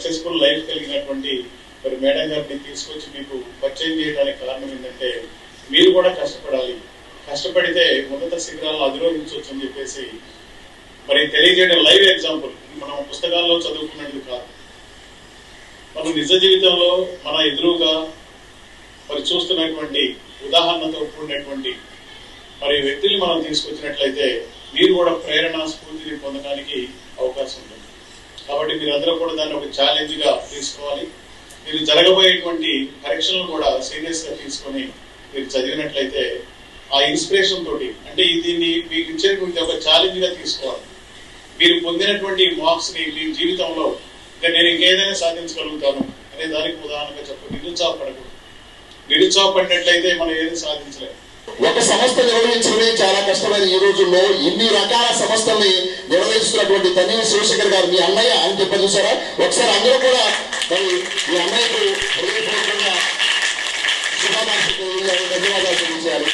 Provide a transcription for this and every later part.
Successful life కలిగినటువంటి మరి madam గారిని తీసుకొచ్చి మీకు పరిచయం చేయడానికి కారణం ఏంటంటే మీరు కూడా కష్టపడాలి, కష్టపడితే ఉన్నత శిఖరాలను అధిరోహించవచ్చు అని చెప్పేసి మరి తెలియజేయడం లైవ్ ఎగ్జాంపుల్. మనం పుస్తకాల్లో చదువుకున్నది కాదు, మనం నిజ జీవితంలో మన ఎదురుగా మరి చూస్తున్నటువంటి ఉదాహరణతో కూడినటువంటి మరి వ్యక్తుల్ని మనం తీసుకొచ్చినట్లయితే మీరు కూడా ప్రేరణ స్ఫూర్తిని పొందడానికి అవకాశం ఉంటుంది. కాబట్టి మీరందరూ కూడా దాన్ని ఒక ఛాలెంజ్ గా తీసుకోవాలి. మీరు జరగబోయేటువంటి పరీక్షలను కూడా సీరియస్ గా తీసుకొని మీరు చదివినట్లయితే ఆ ఇన్స్పిరేషన్ తోటి, అంటే దీన్ని మీకు ఇచ్చేటువంటి ఒక ఛాలెంజ్ గా తీసుకోవాలి. మీరు పొందినటువంటి మార్క్స్ ని మీ జీవితంలో నేను ఇంకేదైనా సాధించగలుగుతాను అనే దానికి ఉదాహరణగా చెప్పండి. నిరుత్సాహపడకూడదు. నిరుత్సాహపడినట్లయితే మనం ఏది సాధించలేము. ఒక సంస్థ నిర్వహించడమే చాలా కష్టమైన ఈ రోజుల్లో ఇన్ని రకాల సంస్థల్ని నిర్వహిస్తున్నటువంటి తన్నీరు శివశంకర్ గారు మీ అన్నయ్య అని చెప్పి చూసారా? ఒకసారి అందరూ కూడా మరి మీ అన్నయ్యకు హృదయపూర్వకంగా శుభాకాంక్షలు ధన్యవాదాలు తెలియజేయాలి.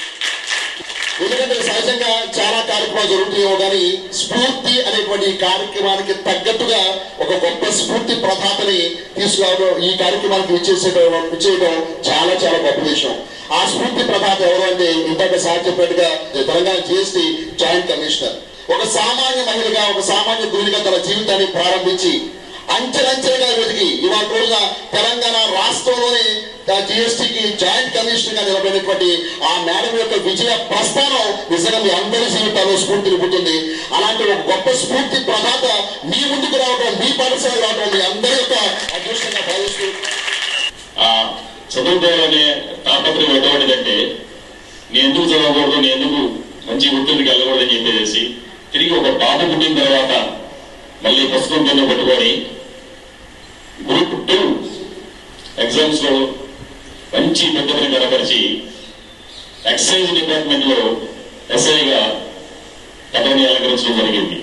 ఎందుకంటే సహజంగా చాలా కార్యక్రమాలు జరుగుతాయో కానీ స్ఫూర్తి అనేటువంటి కార్యక్రమానికి తగ్గట్టుగా ఒక గొప్ప స్ఫూర్తి ప్రదాతని తీసుకురావడం, ఈ కార్యక్రమానికి విచ్చేయడం చాలా చాలా గొప్ప విషయం. ఆ స్ఫూర్తి ప్రదాత ఎవరు అంటే ఇంతక సార్ చెప్పినట్టుగా తెలంగాణ జిఎస్టీ జాయింట్ కమిషనర్ ఒక సామాన్య మహిళగా, ఒక సామాన్య గృహిణిగా తన జీవితాన్ని ప్రారంభించి అంచెలంచెలుగా వెతికి ఇవాళ రోజున తెలంగాణ రాష్ట్రంలోనే జిఎస్టీకి జాయింట్ కమిషనర్ గా నిలబడినటువంటి ఆ మేడం యొక్క విజయ ప్రస్థానం నిజంగా మీ అందరి జీవితాల్లో స్ఫూర్తి నింపుతుంది. అలాంటి ఒక గొప్ప స్ఫూర్తి ప్రదాత మీ ముందుకు రావడం, మీ పాఠశాల రావడం మీ అందరి యొక్క అదృష్టంగా భావిస్తూ చదువుకోవాలనే తాపత్రయం ఎటువంటిదంటే నేను ఎందుకు చదవకూడదు, నేను ఎందుకు మంచి వృత్తికి వెళ్ళకూడదని చెప్పేసి తిరిగి ఒక పాప పుట్టిన తర్వాత మళ్ళీ పుస్తకం కింద పెట్టుకొని గ్రూప్ 2 ఎగ్జామ్స్ లో మంచి పద్ధతిని కనపరిచి ఎక్సైజ్ డిపార్ట్మెంట్ లో ఎస్ఐగా పదవిని అలంకరించడం జరిగింది.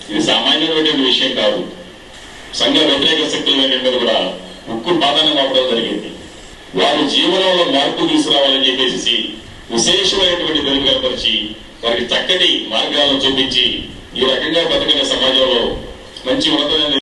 ఇది సామాన్యమైనటువంటి విషయం కాదు. సంఘ వ్యతిరేక శక్తుల కూడా ఉక్కు పాదాన్ని మాపడం జరిగింది. వారి జీవనంలో మార్పు తీసుకురావాలని చెప్పేసి విశేషమైనటువంటి వెలుగు కనపరిచి వారికి చక్కటి మార్గాలను చూపించి ఈ రకంగా బతికిన సమాజంలో మంచి ఉన్నతమైన